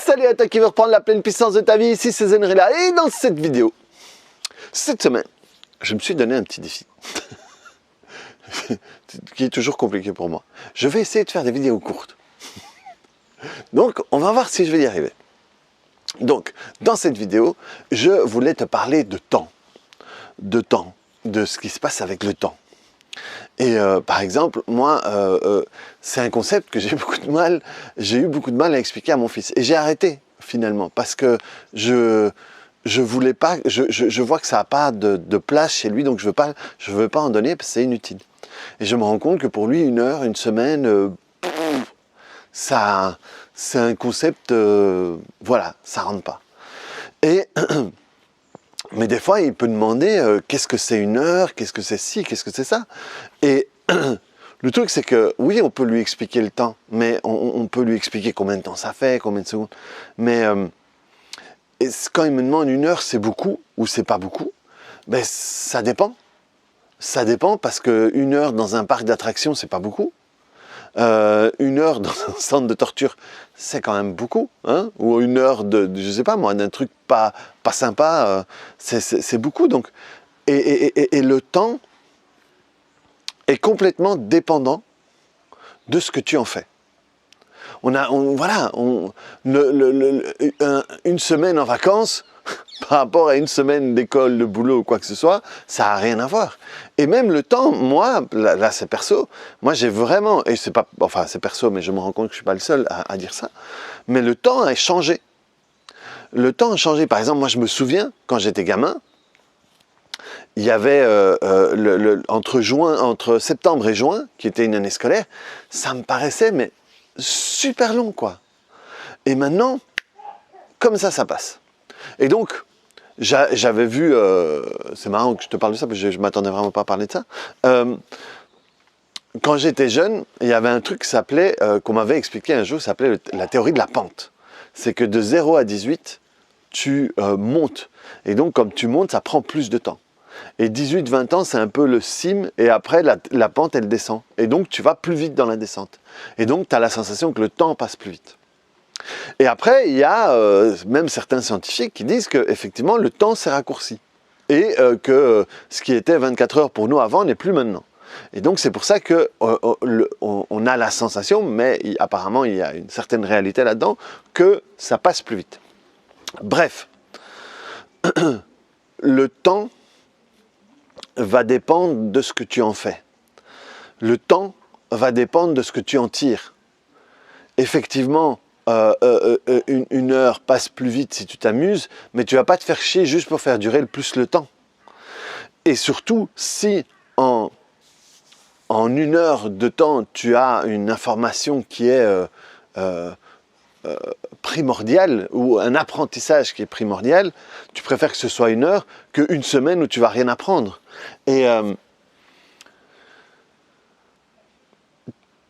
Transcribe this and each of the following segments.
Salut à toi qui veut reprendre la pleine puissance de ta vie, ici c'est Zenrila. Et dans cette vidéo, cette semaine, je me suis donné un petit défi. qui est toujours compliqué pour moi. Je vais essayer de faire des vidéos courtes. Donc, on va voir si je vais y arriver. Donc, dans cette vidéo, je voulais te parler de temps, de ce qui se passe avec le temps. Et par exemple, moi, c'est un concept que j'ai eu beaucoup de mal à expliquer à mon fils. Et j'ai arrêté, finalement, parce que je voulais pas, je vois que ça n'a pas de place chez lui, donc je veux pas en donner parce que c'est inutile. Et je me rends compte que pour lui, une heure, une semaine, ça, c'est un concept, voilà, ça rentre pas. Et mais des fois, il peut demander qu'est-ce que c'est une heure, qu'est-ce que c'est ci, qu'est-ce que c'est ça. Et le truc, c'est que oui, on peut lui expliquer le temps, mais on peut lui expliquer combien de temps ça fait, combien de secondes. Mais quand il me demande une heure, c'est beaucoup ou c'est pas beaucoup, ben ça dépend. Ça dépend parce que une heure dans un parc d'attractions, c'est pas beaucoup. Une heure dans un centre de torture, c'est quand même beaucoup, hein, ou une heure je sais pas moi, d'un truc pas sympa, c'est beaucoup. Donc, et le temps est complètement dépendant de ce que tu en fais. Voilà, une semaine en vacances par rapport à une semaine d'école, de boulot ou quoi que ce soit, ça n'a rien à voir. Et même le temps, moi, là c'est perso, moi j'ai vraiment, et c'est pas, enfin c'est perso, mais je me rends compte que je suis pas le seul à dire ça, mais le temps a changé. Le temps a changé. Par exemple, moi je me souviens, quand j'étais gamin, il y avait entre septembre et juin, qui était une année scolaire, ça me paraissait mais super long, quoi. Et maintenant, comme ça passe. Et donc, j'avais vu, c'est marrant que je te parle de ça, parce que je ne m'attendais vraiment pas à parler de ça. Quand j'étais jeune, il y avait un truc qui s'appelait, qu'on m'avait expliqué un jour, ça s'appelait la théorie de la pente. C'est que de 0 à 18, tu montes. Et donc, comme tu montes, ça prend plus de temps. Et 18-20 ans, c'est un peu le cime, et après, la pente, elle descend. Et donc, tu vas plus vite dans la descente. Et donc, tu as la sensation que le temps passe plus vite. Et après, il y a même certains scientifiques qui disent qu'effectivement, le temps s'est raccourci. Et que ce qui était 24 heures pour nous avant n'est plus maintenant. Et donc, c'est pour ça qu'on a la sensation, mais apparemment, il y a une certaine réalité là-dedans, que ça passe plus vite. Bref, le temps va dépendre de ce que tu en fais. Le temps va dépendre de ce que tu en tires. Effectivement, une heure passe plus vite si tu t'amuses, mais tu ne vas pas te faire chier juste pour faire durer plus le temps. Et surtout, si en une heure de temps, tu as une information qui est primordiale, ou un apprentissage qui est primordial, tu préfères que ce soit une heure qu'une semaine où tu ne vas rien apprendre. Et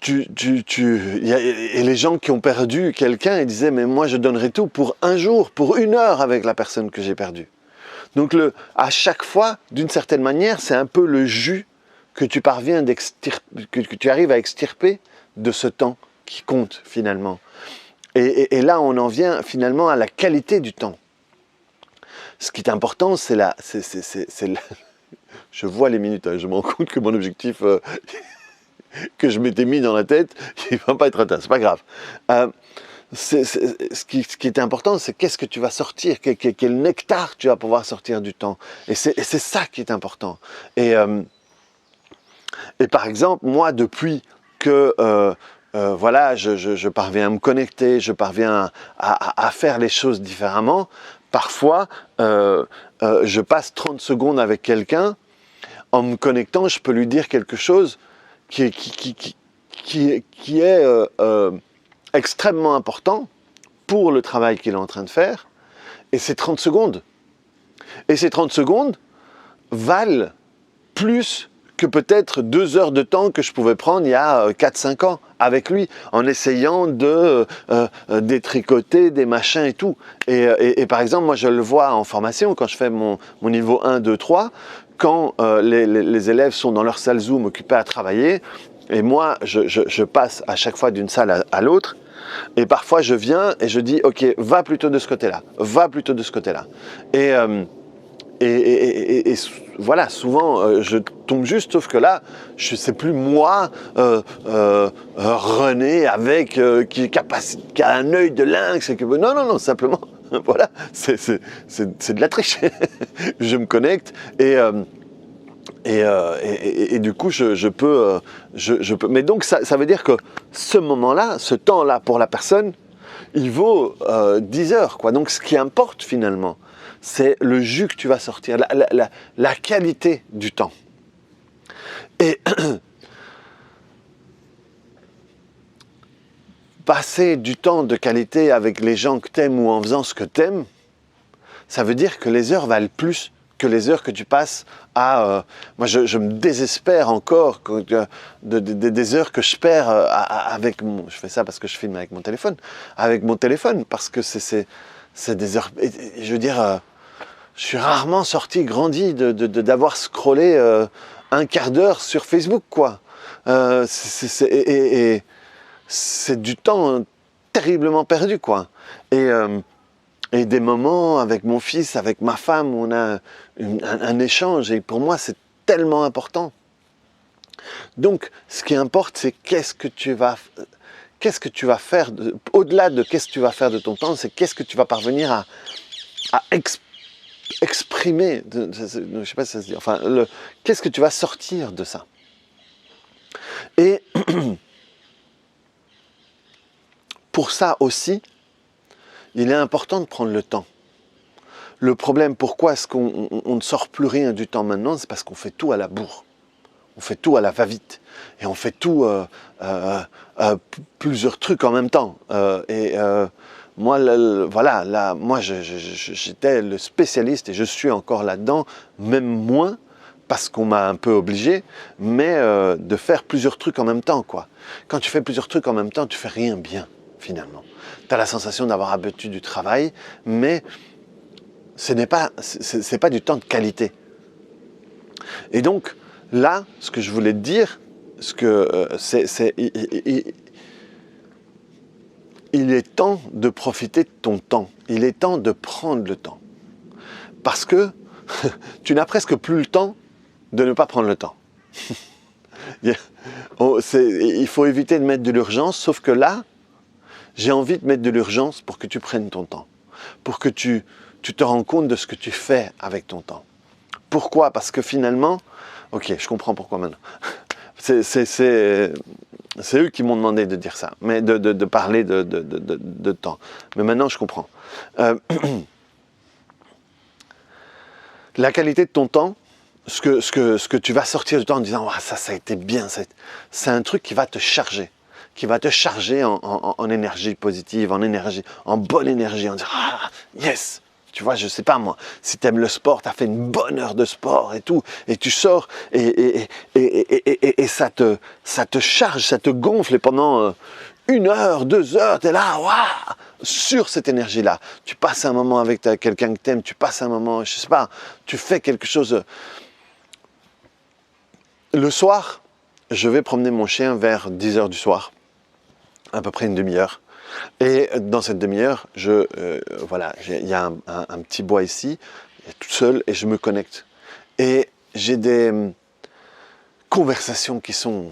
et les gens qui ont perdu quelqu'un, ils disaient, mais moi je donnerais tout pour un jour, pour une heure avec la personne que j'ai perdue. Donc à chaque fois, d'une certaine manière, c'est un peu le jus que tu parviens que tu arrives à extirper de ce temps qui compte finalement. Et là, on en vient finalement à la qualité du temps. Ce qui est important, c'est je vois les minutes, hein, je me rends compte que mon objectif que je m'étais mis dans la tête, il ne va pas être atteint, c'est pas grave. Ce qui est important, c'est qu'est-ce que tu vas sortir, quel nectar tu vas pouvoir sortir du temps. Et c'est ça qui est important. Et par exemple, moi, depuis que voilà, je parviens à me connecter, je parviens à faire les choses différemment, parfois, je passe 30 secondes avec quelqu'un, en me connectant, je peux lui dire quelque chose qui est extrêmement important pour le travail qu'il est en train de faire, et c'est 30 secondes. Et ces 30 secondes valent plus que peut-être 2 heures de temps que je pouvais prendre il y a 4-5 ans avec lui, en essayant de détricoter des machins et tout. Et par exemple, moi je le vois en formation, quand je fais mon niveau 1, 2, 3, quand les élèves sont dans leur salle Zoom occupés à travailler, et moi je passe à chaque fois d'une salle à l'autre, Et parfois, je viens et je dis, ok, va plutôt de ce côté-là, va plutôt de ce côté-là. Et, voilà, souvent, je tombe juste, sauf que là, c'est plus moi, René, avec, qui a un œil de lynx. Non, non, non, simplement, voilà, c'est de la triche. Je me connecte et du coup, je peux. Mais donc, ça veut dire que ce moment-là, ce temps-là pour la personne, il vaut 10 heures, quoi. Donc, ce qui importe finalement, c'est le jus que tu vas sortir, la qualité du temps. Et passer du temps de qualité avec les gens que t'aimes ou en faisant ce que t'aimes, ça veut dire que les heures valent plus que les heures que tu passes à... moi, je me désespère encore des heures que je perds avec mon... Je fais ça parce que je filme avec mon téléphone. Avec mon téléphone, parce que c'est des heures... je veux dire, je suis rarement sorti, grandi d'avoir scrollé un quart d'heure sur Facebook, quoi. C'est du temps terriblement perdu, quoi. Et des moments avec mon fils, avec ma femme, où on a un échange. Et pour moi, c'est tellement important. Donc, ce qui importe, c'est qu'est-ce que tu vas faire, au-delà de qu'est-ce que tu vas faire de ton temps, c'est qu'est-ce que tu vas parvenir à exprimer, je ne sais pas si ça se dit, enfin, qu'est-ce que tu vas sortir de ça. Et pour ça aussi, il est important de prendre le temps. Le problème, pourquoi est-ce qu'on ne sort plus rien du temps maintenant, c'est parce qu'on fait tout à la bourre. On fait tout à la va-vite. Et on fait tout, plusieurs trucs en même temps. Moi, voilà, là, moi, j'étais le spécialiste et je suis encore là-dedans, même moins, parce qu'on m'a un peu obligé, mais de faire plusieurs trucs en même temps, quoi. Quand tu fais plusieurs trucs en même temps, tu fais rien bien, finalement. Tu as la sensation d'avoir abattu du travail, mais ce n'est pas du temps de qualité. Et donc, là, ce que je voulais te dire, il est temps de profiter de ton temps. Il est temps de prendre le temps. Parce que tu n'as presque plus le temps de ne pas prendre le temps. Il faut éviter de mettre de l'urgence, sauf que là, j'ai envie de mettre de l'urgence pour que tu prennes ton temps. Pour que tu te rends compte de ce que tu fais avec ton temps. Pourquoi? Parce que finalement, ok, je comprends pourquoi maintenant. C'est eux qui m'ont demandé de dire ça, mais de parler de temps. Mais maintenant, je comprends. La qualité de ton temps, ce que tu vas sortir du temps en disant oh, ça a été bien, c'est un truc qui va te charger. Qui va te charger en énergie positive, en bonne énergie, en disant ah, yes! Tu vois, je sais pas moi, si tu aimes le sport, tu as fait une bonne heure de sport et tout, et tu sors et ça te charge, ça te gonfle, et pendant 1 heure, 2 heures, tu es là, waouh, sur cette énergie-là. Tu passes un moment avec quelqu'un que tu aimes, tu passes un moment, je sais pas, tu fais quelque chose. Le soir, je vais promener mon chien vers 10 heures du soir, à peu près une demi-heure. Et dans cette demi-heure, voilà, il y a un petit bois ici, tout seul, et je me connecte. Et j'ai des conversations qui sont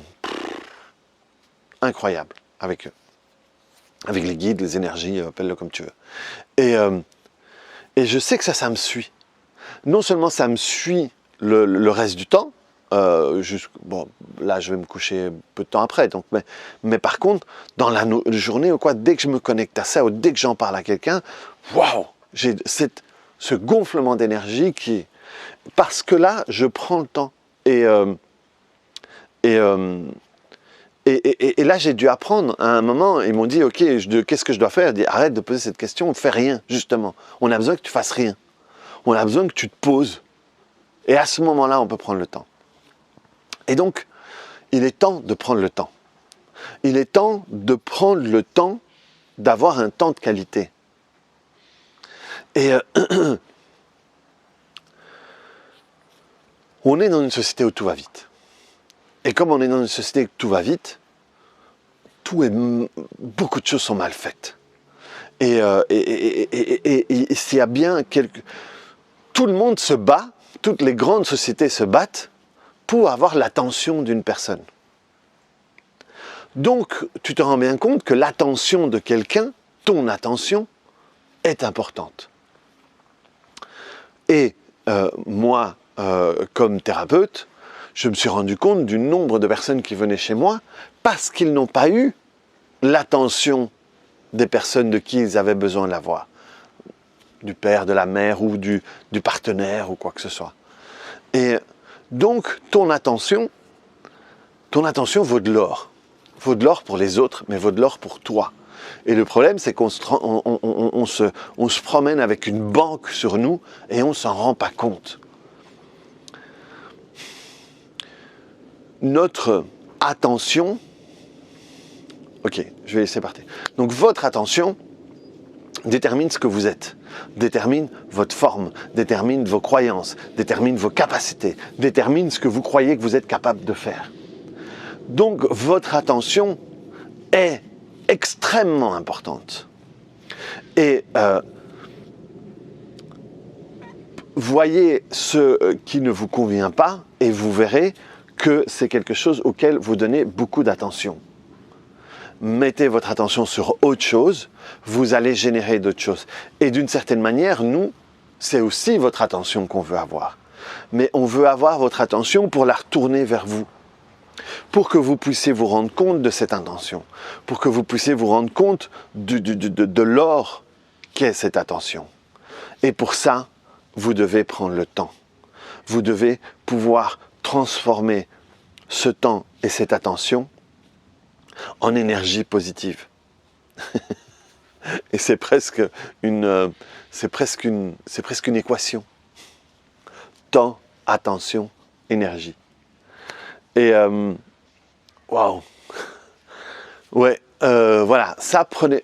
incroyables avec eux. Avec les guides, les énergies, appelle-le comme tu veux. Et je sais que ça me suit. Non seulement ça me suit le reste du temps, bon, là je vais me coucher peu de temps après, donc, mais par contre, dans la journée ou quoi, dès que je me connecte à ça, ou dès que j'en parle à quelqu'un, waouh, j'ai ce gonflement d'énergie parce que là, je prends le temps. Et là, j'ai dû apprendre à un moment, ils m'ont dit, ok, qu'est-ce que je dois faire? Ils disent, arrête de poser cette question, fais rien, justement. On a besoin que tu fasses rien. On a besoin que tu te poses. Et à ce moment-là, on peut prendre le temps. Et donc, il est temps de prendre le temps. Il est temps de prendre le temps d'avoir un temps de qualité. Et on est dans une société où tout va vite. Et comme on est dans une société où tout va vite, beaucoup de choses sont mal faites. Et s'il y a bien tout le monde se bat, toutes les grandes sociétés se battent pour avoir l'attention d'une personne. Donc, tu te rends bien compte que l'attention de quelqu'un, ton attention, est importante. Et moi, comme thérapeute, je me suis rendu compte du nombre de personnes qui venaient chez moi parce qu'ils n'ont pas eu l'attention des personnes de qui ils avaient besoin de l'avoir. Du père, de la mère ou du partenaire ou quoi que ce soit. Et donc, ton attention vaut de l'or. Vaut de l'or pour les autres, mais vaut de l'or pour toi. Et le problème, c'est qu'on se promène avec une banque sur nous et on ne s'en rend pas compte. Notre attention... Ok, je vais laisser partir. Donc votre attention détermine ce que vous êtes, détermine votre forme, détermine vos croyances, détermine vos capacités, détermine ce que vous croyez que vous êtes capable de faire. Donc votre attention est extrêmement importante. Et voyez ce qui ne vous convient pas et vous verrez que c'est quelque chose auquel vous donnez beaucoup d'attention. Mettez votre attention sur autre chose, vous allez générer d'autres choses. Et d'une certaine manière, nous, c'est aussi votre attention qu'on veut avoir. Mais on veut avoir votre attention pour la retourner vers vous. Pour que vous puissiez vous rendre compte de cette intention. Pour que vous puissiez vous rendre compte de l'or qu'est cette attention. Et pour ça, vous devez prendre le temps. Vous devez pouvoir transformer ce temps et cette attention en énergie positive. Et c'est presque une équation. Temps, attention, énergie. Et waouh. Ouais, voilà, ça prenez,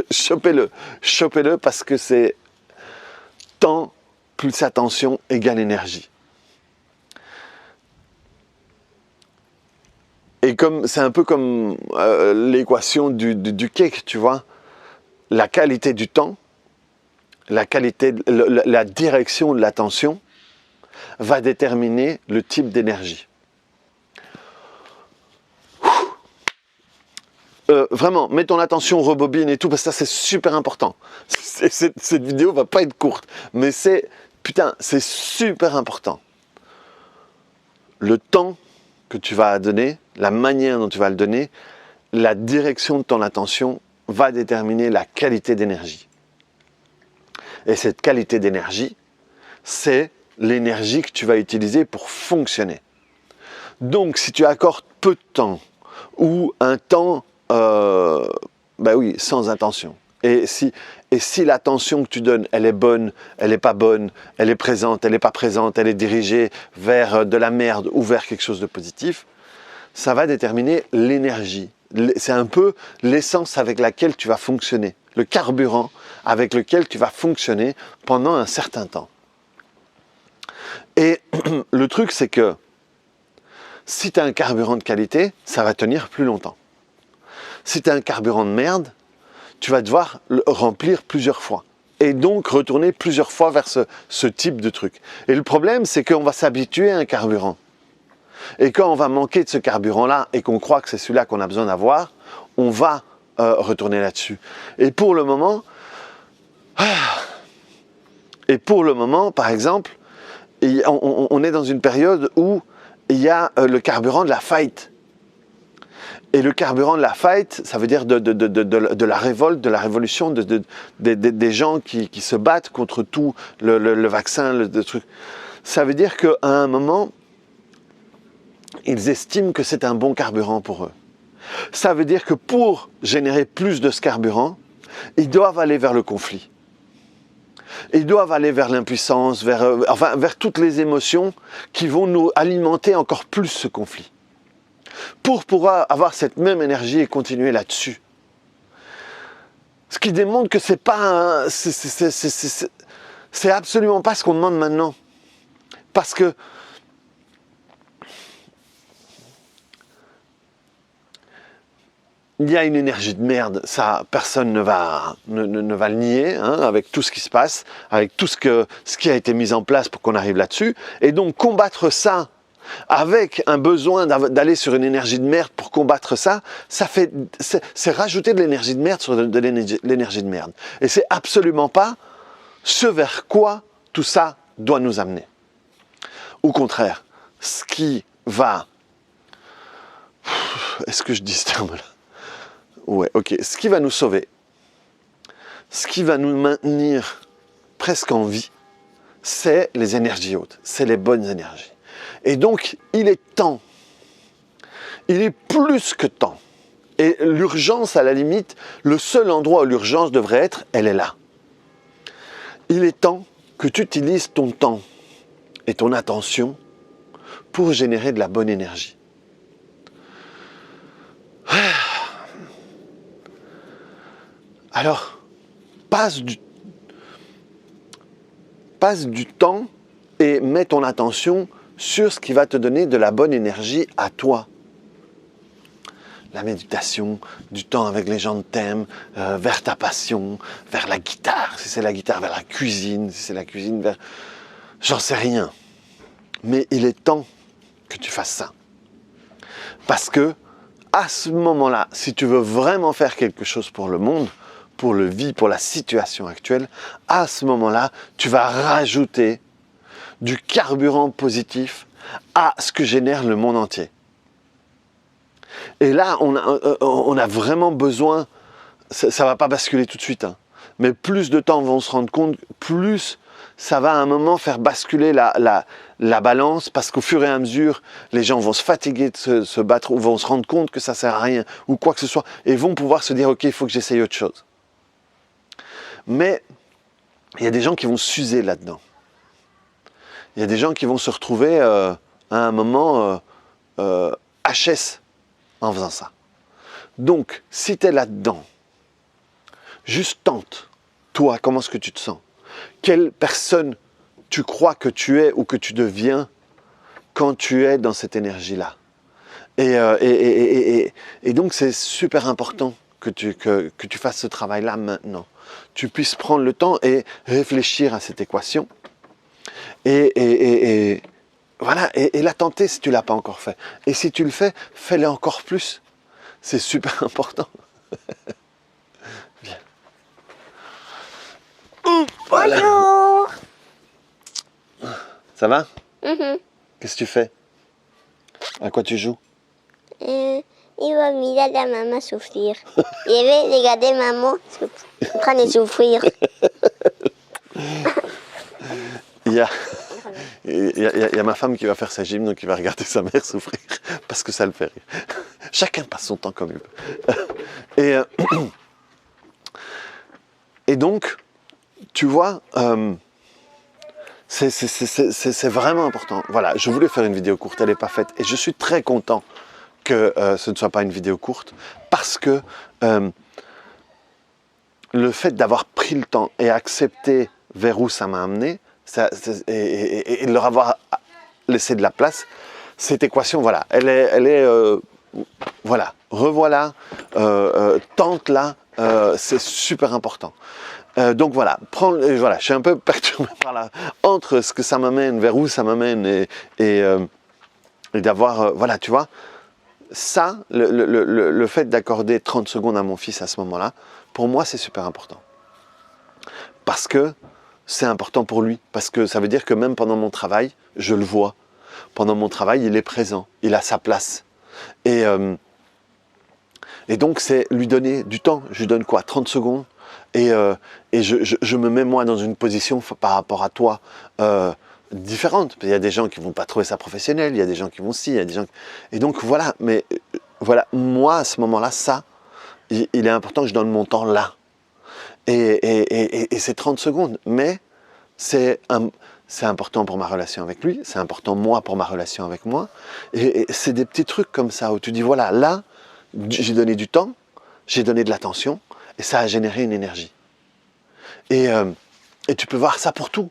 chopez-le parce que c'est temps plus attention égale énergie. Et c'est un peu comme l'équation du cake, tu vois. La qualité du temps, la direction de l'attention va déterminer le type d'énergie. Vraiment, mets ton attention, rebobine et tout, parce que ça c'est super important. Cette vidéo va pas être courte, mais c'est super important. Le temps que tu vas donner, la manière dont tu vas le donner, la direction de ton attention va déterminer la qualité d'énergie. Et cette qualité d'énergie, c'est l'énergie que tu vas utiliser pour fonctionner. Donc, si tu accordes peu de temps ou un temps, sans intention, et si l'attention que tu donnes, elle est bonne, elle n'est pas bonne, elle est présente, elle n'est pas présente, elle est dirigée vers de la merde ou vers quelque chose de positif, ça va déterminer l'énergie. C'est un peu l'essence avec laquelle tu vas fonctionner, le carburant avec lequel tu vas fonctionner pendant un certain temps. Et le truc, c'est que si tu as un carburant de qualité, ça va tenir plus longtemps. Si tu as un carburant de merde, tu vas devoir le remplir plusieurs fois. Et donc retourner plusieurs fois vers ce type de truc. Et le problème, c'est qu'on va s'habituer à un carburant. Et quand on va manquer de ce carburant-là et qu'on croit que c'est celui-là qu'on a besoin d'avoir, on va retourner là-dessus. Et pour le moment, par exemple, on est dans une période où il y a le carburant de la fight. Et le carburant de la fight, ça veut dire de la révolte, de la révolution, des gens qui se battent contre tout le vaccin, le truc. Ça veut dire qu'à un moment, ils estiment que c'est un bon carburant pour eux. Ça veut dire que pour générer plus de ce carburant, ils doivent aller vers le conflit. Ils doivent aller vers l'impuissance, vers toutes les émotions qui vont nous alimenter encore plus ce conflit. Pour pouvoir avoir cette même énergie et continuer là-dessus. Ce qui démontre que c'est absolument pas ce qu'on demande maintenant. Parce que il y a une énergie de merde, ça personne ne va le nier, hein, avec tout ce qui se passe, avec tout ce qui a été mis en place pour qu'on arrive là-dessus. Et donc combattre ça avec un besoin d'aller sur une énergie de merde pour combattre ça, c'est rajouter de l'énergie de merde sur de l'énergie de merde. Et c'est absolument pas ce vers quoi tout ça doit nous amener. Au contraire, ce qui va... Est-ce que je dis ce terme-là? Ouais, ok. Ce qui va nous sauver, ce qui va nous maintenir presque en vie, c'est les énergies hautes, c'est les bonnes énergies. Et donc, il est temps, il est plus que temps. Et l'urgence, à la limite, le seul endroit où l'urgence devrait être, elle est là. Il est temps que tu utilises ton temps et ton attention pour générer de la bonne énergie. Alors, passe du temps et mets ton attention sur ce qui va te donner de la bonne énergie à toi. La méditation, du temps avec les gens que t'aimes, vers ta passion, vers la guitare, si c'est la guitare, vers la cuisine, si c'est la cuisine, vers... J'en sais rien. Mais il est temps que tu fasses ça. Parce que, à ce moment-là, si tu veux vraiment faire quelque chose pour le monde, pour le vie, pour la situation actuelle, à ce moment-là, tu vas rajouter du carburant positif à ce que génère le monde entier. Et là, on a vraiment besoin, ça ne va pas basculer tout de suite, hein, mais plus de temps vont se rendre compte, plus ça va à un moment faire basculer la balance, parce qu'au fur et à mesure, les gens vont se fatiguer de se battre, ou vont se rendre compte que ça ne sert à rien, ou quoi que ce soit, et vont pouvoir se dire, ok, il faut que j'essaye autre chose. Mais il y a des gens qui vont s'user là-dedans. Il y a des gens qui vont se retrouver à un moment HS en faisant ça. Donc, si tu es là-dedans, juste tente. Toi, comment est-ce que tu te sens? Quelle personne tu crois que tu es ou que tu deviens quand tu es dans cette énergie-là? Et donc, c'est super important que tu fasses ce travail-là maintenant. Tu puisses prendre le temps et réfléchir à cette équation. Voilà, et la tenter si tu ne l'as pas encore fait. Et si tu le fais, fais-le encore plus. C'est super important. Bien. Voilà. Bonjour. Ça va? Qu'est-ce que tu fais? À quoi tu joues? Il va mirar la maman souffrir. Je vais regarder maman en train de souffrir. Il y a ma femme qui va faire sa gym, donc il va regarder sa mère souffrir, parce que ça le fait rire. Chacun passe son temps comme il veut. Et donc, tu vois, c'est vraiment important. Voilà, je voulais faire une vidéo courte, elle n'est pas faite. Et je suis très content que ce ne soit pas une vidéo courte, parce que le fait d'avoir pris le temps et accepté vers où ça m'a amené, et de leur avoir laissé de la place, cette équation, voilà, elle est voilà, revoilà, tente-la, c'est super important. Donc voilà, voilà, je suis un peu perturbé par là, entre ce que ça m'amène, vers où ça m'amène, et d'avoir, voilà, tu vois, ça, le fait d'accorder 30 secondes à mon fils à ce moment-là, pour moi, c'est super important. Parce que c'est important pour lui, parce que ça veut dire que même pendant mon travail, je le vois. Pendant mon travail, il est présent, il a sa place. Et donc, c'est lui donner du temps. Je lui donne quoi, 30 secondes? Et je me mets moi dans une position par rapport à toi différente. Il y a des gens qui ne vont pas trouver ça professionnel, il y a des gens qui vont si, il y a des gens... Et donc voilà, mais voilà, moi à ce moment-là, ça, il est important que je donne mon temps là. Et c'est 30 secondes, mais c'est important pour ma relation avec lui, c'est important moi pour ma relation avec moi, et c'est des petits trucs comme ça où tu dis voilà, là, j'ai donné du temps, j'ai donné de l'attention, et ça a généré une énergie. Et tu peux voir ça pour tout.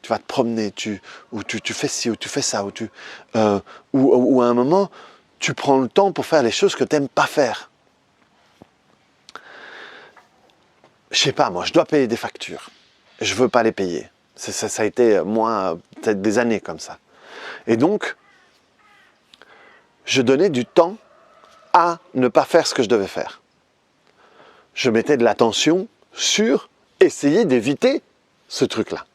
Tu vas te promener, ou tu fais ci, ou tu fais ça, ou à un moment, tu prends le temps pour faire les choses que tu n'aimes pas faire. je sais pas moi, je dois payer des factures. Je veux pas les payer. Ça a été, moi, peut-être des années comme ça. Et donc, je donnais du temps à ne pas faire ce que je devais faire. Je mettais de l'attention sur essayer d'éviter ce truc-là.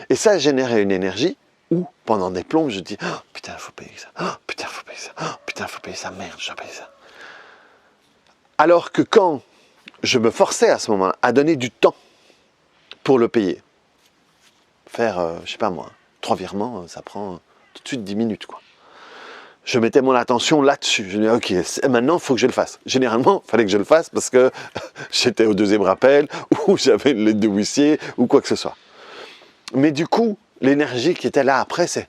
Et ça générait une énergie où, pendant des plombes, je dis « Oh, putain, il faut payer ça. Oh, putain, il faut payer ça. Oh, putain, il faut payer ça. Merde, je dois payer ça. » Alors que quand je me forçais à ce moment-là à donner du temps pour le payer, faire, je sais pas moi, 3 virements, ça prend tout de suite 10 minutes, quoi. Je mettais mon attention là-dessus. Je me disais, ok, maintenant, il faut que je le fasse. Généralement, il fallait que je le fasse parce que j'étais au 2e rappel, ou j'avais une lettre de huissier, ou quoi que ce soit. Mais du coup, l'énergie qui était là après, c'est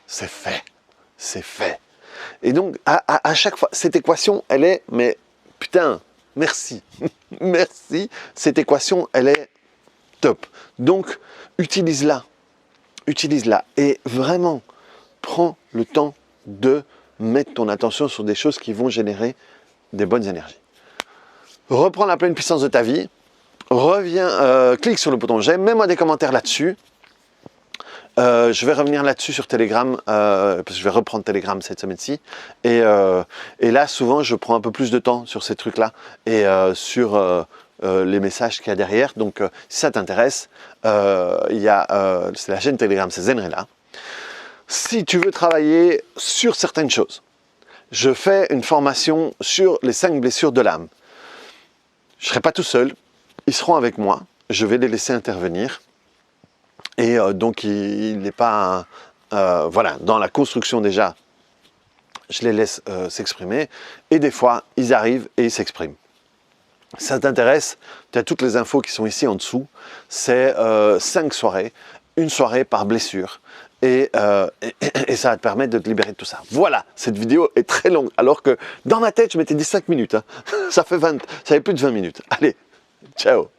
c'est fait, c'est fait. Et donc, à chaque fois, cette équation, elle est, mais putain, merci, merci, cette équation, elle est top. Donc, utilise-la, et vraiment, prends le temps de mettre ton attention sur des choses qui vont générer des bonnes énergies. Reprends la pleine puissance de ta vie, reviens, clique sur le bouton j'aime, mets-moi des commentaires là-dessus. Je vais revenir là-dessus sur Telegram, parce que je vais reprendre Telegram cette semaine-ci. Et là, souvent, je prends un peu plus de temps sur ces trucs-là et sur les messages qu'il y a derrière. Donc, si ça t'intéresse, c'est la chaîne Telegram, c'est Zenrela. Si tu veux travailler sur certaines choses, je fais une formation sur les 5 blessures de l'âme. Je ne serai pas tout seul, ils seront avec moi, je vais les laisser intervenir. Et donc, il n'est pas... voilà, dans la construction déjà, je les laisse s'exprimer. Et des fois, ils arrivent et ils s'expriment. Si ça t'intéresse, tu as toutes les infos qui sont ici en dessous. C'est 5 soirées, une soirée par blessure. Et ça va te permettre de te libérer de tout ça. Voilà, cette vidéo est très longue. Alors que dans ma tête, je m'étais dit 5 minutes. Hein. Ça fait plus de 20 minutes. Allez, ciao.